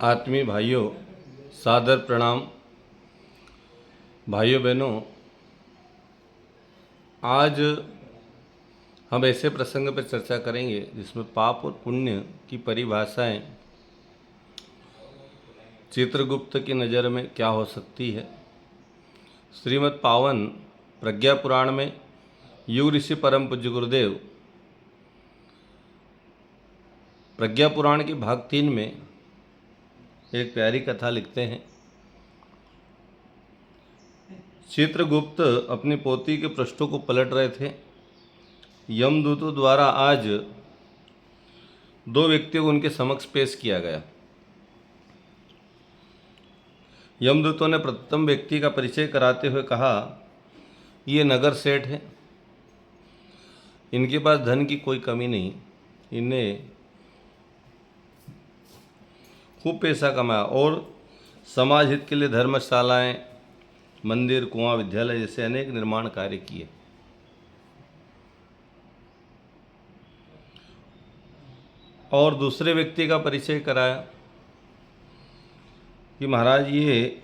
आत्मीय भाइयों, सादर प्रणाम। भाइयों बहनों, आज हम ऐसे प्रसंग पर चर्चा करेंगे जिसमें पाप और पुण्य की परिभाषाएं चित्रगुप्त की नज़र में क्या हो सकती है। श्रीमद् पावन प्रज्ञा पुराण में युग ऋषि परम पूज्य गुरुदेव प्रज्ञा पुराण के भाग 3 में एक प्यारी कथा लिखते हैं। चित्रगुप्त अपनी पोती के पृष्ठों को पलट रहे थे। यमदूतों द्वारा आज 2 व्यक्तियों को उनके समक्ष पेश किया गया। यमदूतों ने प्रथम व्यक्ति का परिचय कराते हुए कहा, ये नगर सेठ है, इनके पास धन की कोई कमी नहीं, इन्हें खूब पैसा कमाया और समाज हित के लिए धर्मशालाएं, मंदिर, कुआं, विद्यालय जैसे अनेक निर्माण कार्य किए। और दूसरे व्यक्ति का परिचय कराया कि महाराज ये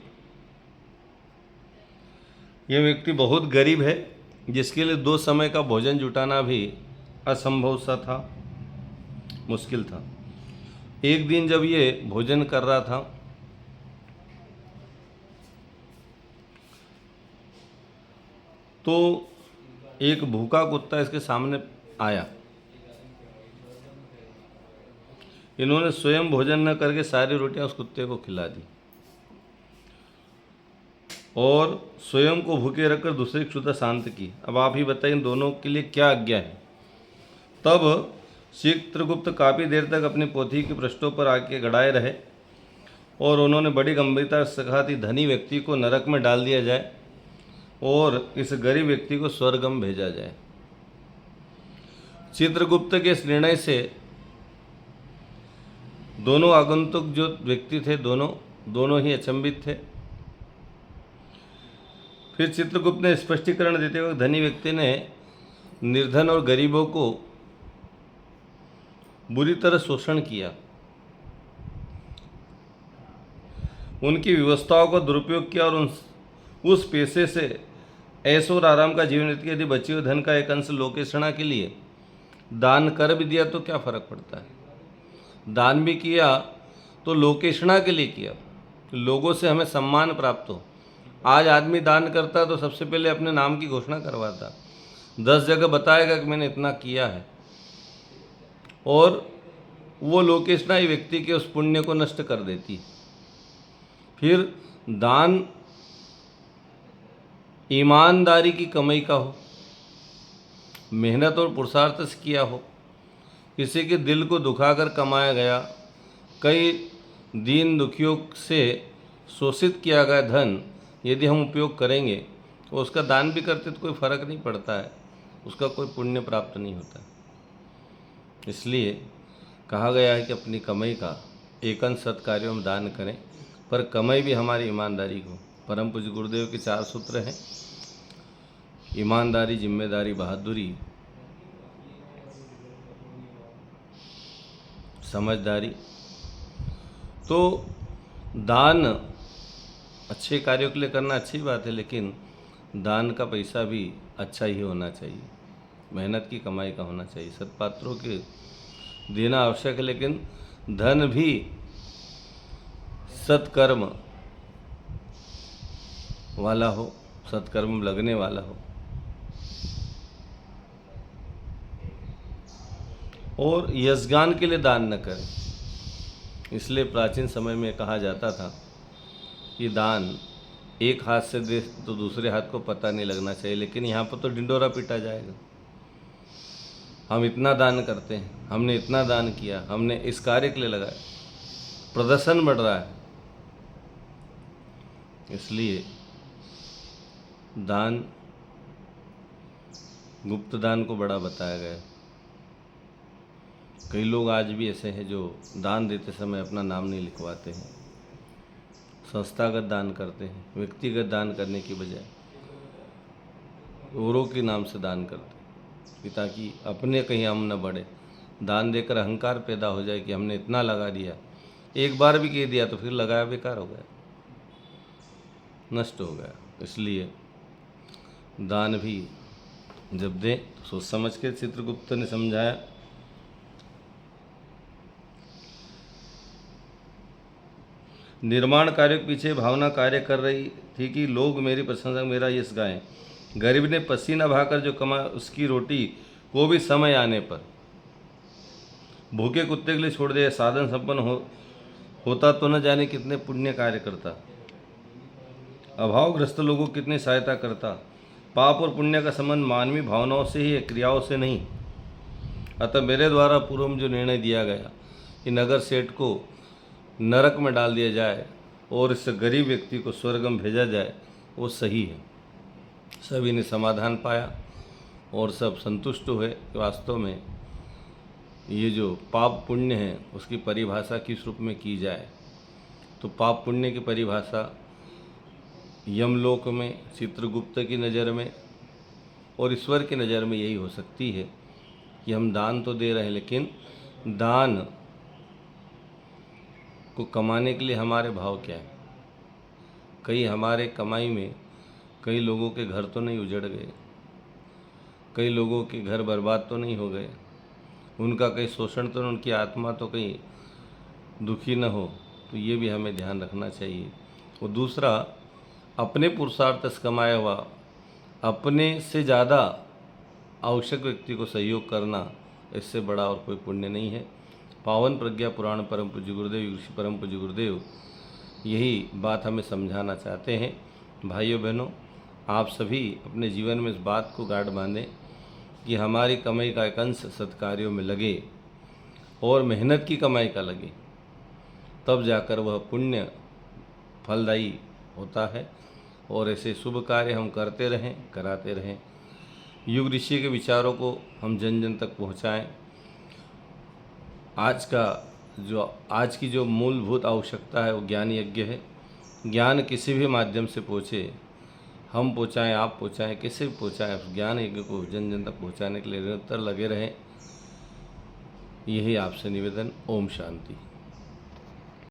व्यक्ति बहुत गरीब है, जिसके लिए 2 समय का भोजन जुटाना भी असंभव सा था, मुश्किल था। एक दिन जब ये भोजन कर रहा था तो एक भूखा कुत्ता इसके सामने आया। इन्होंने स्वयं भोजन न करके सारी रोटियां उस कुत्ते को खिला दी और स्वयं को भूखे रखकर दूसरी क्षुधा शांत की। अब आप ही बताइए, इन दोनों के लिए क्या आज्ञा है। तब चित्रगुप्त काफ़ी देर तक अपनी पोथी के पृष्ठों पर आके गड़ाए रहे और उन्होंने बड़ी गंभीरता से कहा कि धनी व्यक्ति को नरक में डाल दिया जाए और इस गरीब व्यक्ति को स्वर्गम भेजा जाए। चित्रगुप्त के इस निर्णय से दोनों आगंतुक जो व्यक्ति थे दोनों ही अचंभित थे। फिर चित्रगुप्त ने स्पष्टीकरण देते हुए धनी व्यक्ति ने निर्धन और गरीबों को बुरी तरह शोषण किया, उनकी व्यवस्थाओं का दुरुपयोग किया और उस पैसे से ऐशो और आराम का जीवन व्यतीत। यदि बचे हुए धन का एक अंश लोकेशणा के लिए दान कर भी दिया तो क्या फर्क पड़ता है। दान भी किया तो लोकेशणा के लिए किया, लोगों से हमें सम्मान प्राप्त हो। आज आदमी दान करता तो सबसे पहले अपने नाम की घोषणा करवाता, 10 जगह बताएगा कि मैंने इतना किया है, और वो लोकेशना ही व्यक्ति के उस पुण्य को नष्ट कर देती। फिर दान ईमानदारी की कमाई का हो, मेहनत और पुरुषार्थ से किया हो, किसी के दिल को दुखाकर कमाया गया, कई दीन दुखियों से शोषित किया गया धन यदि हम उपयोग करेंगे तो उसका दान भी करते तो कोई फर्क नहीं पड़ता है, उसका कोई पुण्य प्राप्त नहीं होता। इसलिए कहा गया है कि अपनी कमाई का एक अंश सत्कार्यों में दान करें, पर कमाई भी हमारी ईमानदारी को। परम पूज्य गुरुदेव के 4 सूत्र हैं, ईमानदारी, जिम्मेदारी, बहादुरी, समझदारी। तो दान अच्छे कार्यों के लिए करना अच्छी बात है, लेकिन दान का पैसा भी अच्छा ही होना चाहिए, मेहनत की कमाई का होना चाहिए, सत्पात्रों के देना आवश्यक है, लेकिन धन भी सत्कर्म वाला हो, सत्कर्म लगने वाला हो। और यशगान के लिए दान न करें। इसलिए प्राचीन समय में कहा जाता था कि दान एक हाथ से दे तो दूसरे हाथ को पता नहीं लगना चाहिए, लेकिन यहाँ पर तो ढिंडोरा पीटा जाएगा। हम इतना दान करते हैं, हमने इतना दान किया, हमने इस कार्य के लिए लगाया, प्रदर्शन बढ़ रहा है। इसलिए दान, गुप्त दान को बड़ा बताया गया। कई लोग आज भी ऐसे हैं जो दान देते समय अपना नाम नहीं लिखवाते हैं, संस्थागत दान करते हैं, व्यक्तिगत दान करने की बजाय औरों के नाम से दान करते हैं, ताकि अपने कहीं हम न बढ़े। दान देकर अहंकार पैदा हो जाए कि हमने इतना लगा दिया, एक बार भी कह दिया तो फिर लगाया बेकार हो गया, नष्ट हो गया। इसलिए दान भी जब दें तो सोच समझ के चित्रगुप्त ने समझाया। निर्माण कार्य के पीछे भावना कार्य कर रही थी कि लोग मेरी प्रशंसा, मेरा यश गाएं। गरीब ने पसीना बहाकर जो कमा उसकी रोटी को भी समय आने पर भूखे कुत्ते के लिए छोड़ दिया। साधन संपन्न होता तो न जाने कितने पुण्य कार्य करता, अभावग्रस्त लोगों की कितनी सहायता करता। पाप और पुण्य का संबंध मानवीय भावनाओं से ही है, क्रियाओं से नहीं। अतः मेरे द्वारा पूर्व में जो निर्णय दिया गया कि नगर सेठ को नरक में डाल दिया जाए और इस गरीब व्यक्ति को स्वर्ग में भेजा जाए, वो सही है। सभी ने समाधान पाया और सब संतुष्ट हुए कि वास्तव में ये जो पाप पुण्य है उसकी परिभाषा किस रूप में की जाए। तो पाप पुण्य की परिभाषा यमलोक में, चित्रगुप्त की नज़र में और ईश्वर की नज़र में यही हो सकती है कि हम दान तो दे रहे हैं, लेकिन दान को कमाने के लिए हमारे भाव क्या है। कई हमारे कमाई में कई लोगों के घर तो नहीं उजड़ गए, कई लोगों के घर बर्बाद तो नहीं हो गए, उनका कहीं शोषण तो, उनकी आत्मा तो कहीं दुखी न हो। तो ये भी हमें ध्यान रखना चाहिए। और दूसरा, अपने पुरुषार्थ से कमाया हुआ अपने से ज़्यादा आवश्यक व्यक्ति को सहयोग करना, इससे बड़ा और कोई पुण्य नहीं है। पावन प्रज्ञा पुराण परम पूज्य गुरुदेव, ऋषि परम पूज्य गुरुदेव यही बात हमें समझाना चाहते हैं। भाइयों बहनों, आप सभी अपने जीवन में इस बात को गांठ बांधें कि हमारी कमाई का एक अंश सत्कार्यों में लगे और मेहनत की कमाई का लगे, तब जाकर वह पुण्य फलदायी होता है। और ऐसे शुभ कार्य हम करते रहें, कराते रहें। युग ऋषि के विचारों को हम जन जन तक पहुँचाएँ। आज की जो मूलभूत आवश्यकता है वो ज्ञान यज्ञ है। ज्ञान किसी भी माध्यम से पहुँचे, हम पहुँचाएँ, आप पहुँचाएँ, किसी भी पहुँचाएँ, उस ज्ञान यज्ञ को जन जन तक पहुँचाने के लिए निरंतर लगे रहें। यही आपसे निवेदन। ओम शांति।